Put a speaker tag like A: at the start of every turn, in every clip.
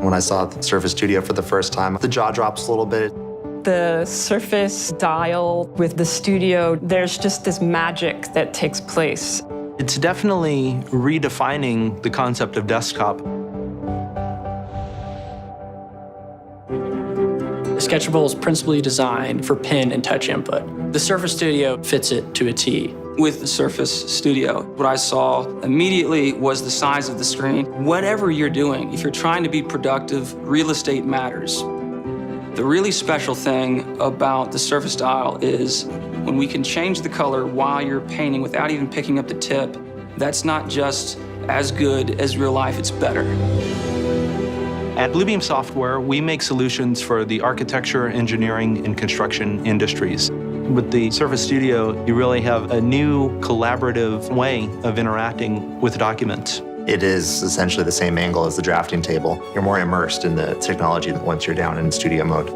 A: When I saw the Surface Studio for the first time, the jaw drops a little bit.
B: The Surface dial with the Studio, there's just this magic that takes place.
C: It's definitely redefining the concept of desktop.
D: Sketchable is principally designed for pen and touch input. The Surface Studio fits it to a T.
E: With the Surface Studio, what I saw immediately was the size of the screen. Whatever you're doing, if you're trying to be productive, real estate matters. The really special thing about the Surface Dial is when we can change the color while you're painting without even picking up the tip, that's not just as good as real life, it's better.
C: At Bluebeam Software, we make solutions for the architecture, engineering, and construction industries. With the Surface Studio, you really have a new collaborative way of interacting with documents.
A: It is essentially the same angle as the drafting table. You're more immersed in the technology once you're down in studio mode.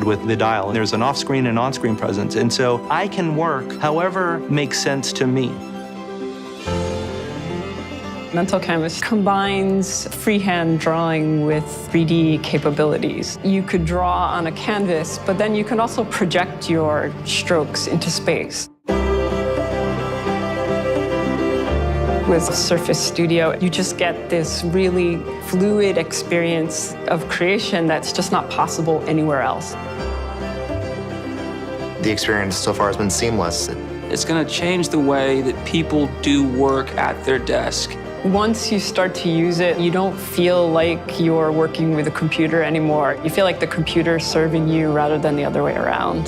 C: With the dial, there's an off-screen and on-screen presence, and so I can work however makes sense to me.
B: Mental Canvas combines freehand drawing with 3D capabilities. You could draw on a canvas, but then you can also project your strokes into space. With Surface Studio, you just get this really fluid experience of creation that's just not possible anywhere else.
A: The experience so far has been seamless.
E: It's going to change the way that people do work at their desk.
B: Once you start to use it, you don't feel like you're working with a computer anymore. You feel like the computer's serving you rather than the other way around.